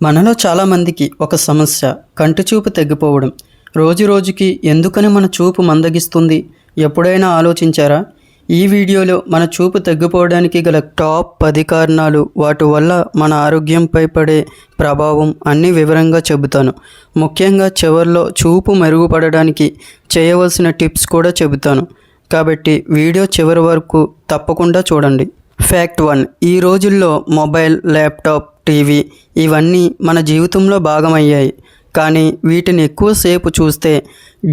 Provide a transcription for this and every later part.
మనలో చాలామందికి ఒక సమస్య కంటి చూపు తగ్గిపోవడం. రోజు రోజుకి ఎందుకని మన చూపు మందగిస్తుంది? ఎప్పుడైనా ఆలోచించారా? ఈ వీడియోలో మన చూపు తగ్గిపోవడానికి గల టాప్ 10 కారణాలు, వాటి వల్ల మన ఆరోగ్యంపై పడే ప్రభావం అన్నీ వివరంగా చెబుతాను. ముఖ్యంగా చివరిలో చూపు మెరుగుపడడానికి చేయవలసిన టిప్స్ కూడా చెబుతాను. కాబట్టి వీడియో చివరి వరకు తప్పకుండా చూడండి. ఫ్యాక్ట్ 1. ఈ రోజుల్లో మొబైల్, ల్యాప్టాప్, టీవీ ఇవన్నీ మన జీవితంలో భాగమయ్యాయి. కానీ వీటిని ఎక్కువసేపు చూస్తే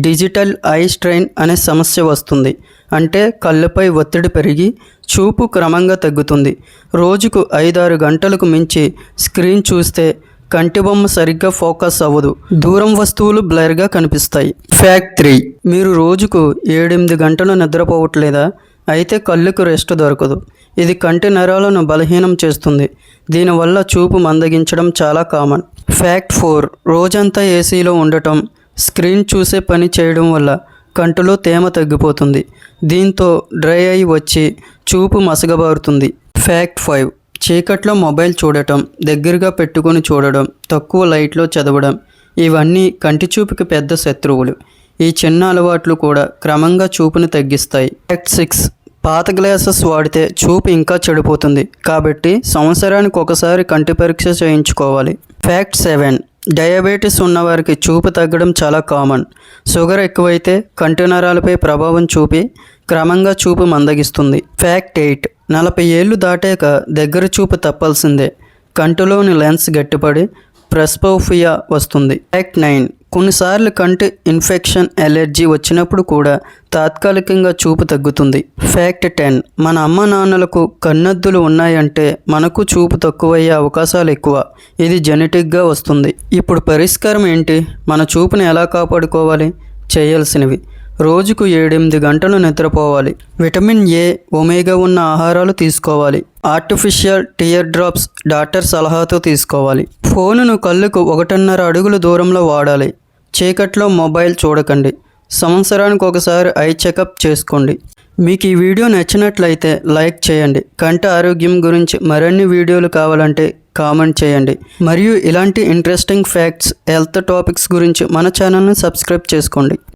డిజిటల్ ఐ స్ట్రెయిన్ అనే సమస్య వస్తుంది. అంటే కళ్ళపై ఒత్తిడి పెరిగి చూపు క్రమంగా తగ్గుతుంది. రోజుకు 5-6 గంటలకు మించి స్క్రీన్ చూస్తే కంటి బొమ్మ సరిగ్గా ఫోకస్ అవ్వదు. దూరం వస్తువులు బ్లర్గా కనిపిస్తాయి. ఫ్యాక్ట్ 3. మీరు రోజుకు 7-8 గంటలు నిద్రపోవట్లేదా? అయితే కళ్ళకు రెస్ట్ దొరకదు. ఇది కంటి నరాలను బలహీనం చేస్తుంది. దీనివల్ల చూపు మందగించడం చాలా కామన్. ఫ్యాక్ట్ 4. రోజంతా ఏసీలో ఉండటం, స్క్రీన్ చూసే పని చేయడం వల్ల కంటిలో తేమ తగ్గిపోతుంది. దీంతో డ్రై ఐ వచ్చి చూపు మసకబారుతుంది. ఫ్యాక్ట్ 5. చీకట్లో మొబైల్ చూడటం, దగ్గరగా పెట్టుకొని చూడడం, తక్కువ లైట్లో చదవడం ఇవన్నీ కంటి చూపుకి పెద్ద శత్రువులు. ఈ చిన్న అలవాట్లు కూడా క్రమంగా చూపును తగ్గిస్తాయి. ఫ్యాక్ట్ 6. పాత గ్లాసెస్ వాడితే చూపు ఇంకా చెడిపోతుంది. కాబట్టి సంవత్సరానికి ఒకసారి కంటి పరీక్ష చేయించుకోవాలి. ఫ్యాక్ట్ 7. డయాబెటీస్ ఉన్నవారికి చూపు తగ్గడం చాలా కామన్. షుగర్ ఎక్కువైతే కంటి నరాలపై ప్రభావం చూపి క్రమంగా చూపు మందగిస్తుంది. ఫ్యాక్ట్ 8. 40 ఏళ్ళు దాటాక దగ్గర చూపు తప్పాల్సిందే. కంటిలోని లెన్స్ గట్టిపడి ప్రెస్బోఫియా వస్తుంది. ఫ్యాక్ట్ 9. కొన్నిసార్లు కంటి ఇన్ఫెక్షన్, ఎలర్జీ వచ్చినప్పుడు కూడా తాత్కాలికంగా చూపు తగ్గుతుంది. ఫ్యాక్ట్ 10. మన అమ్మ నాన్నలకు కన్నద్దులు ఉన్నాయంటే మనకు చూపు తక్కువయ్యే అవకాశాలు ఎక్కువ. ఇది జెనెటిక్గా వస్తుంది. ఇప్పుడు పరిష్కారం ఏంటి? మన చూపుని ఎలా కాపాడుకోవాలి? చేయాల్సినవి: రోజుకు 7-8 గంటలు నిద్రపోవాలి. విటమిన్ ఏ, ఒమేగా ఉన్న ఆహారాలు తీసుకోవాలి. ఆర్టిఫిషియల్ టియర్ డ్రాప్స్ డాక్టర్ సలహాతో తీసుకోవాలి. ఫోనును కళ్ళకు 1.5 అడుగుల దూరంలో వాడాలి. చీకట్లో మొబైల్ చూడకండి. సంవత్సరానికి ఒకసారి ఐ చెకప్ చేసుకోండి. మీకు ఈ వీడియో నచ్చినట్లయితే లైక్ చేయండి. కంటి ఆరోగ్యం గురించి మరిన్ని వీడియోలు కావాలంటే కామెంట్ చేయండి. మరియు ఇలాంటి ఇంట్రెస్టింగ్ ఫ్యాక్ట్స్, హెల్త్ టాపిక్స్ గురించి మన ఛానల్ని సబ్స్క్రైబ్ చేసుకోండి.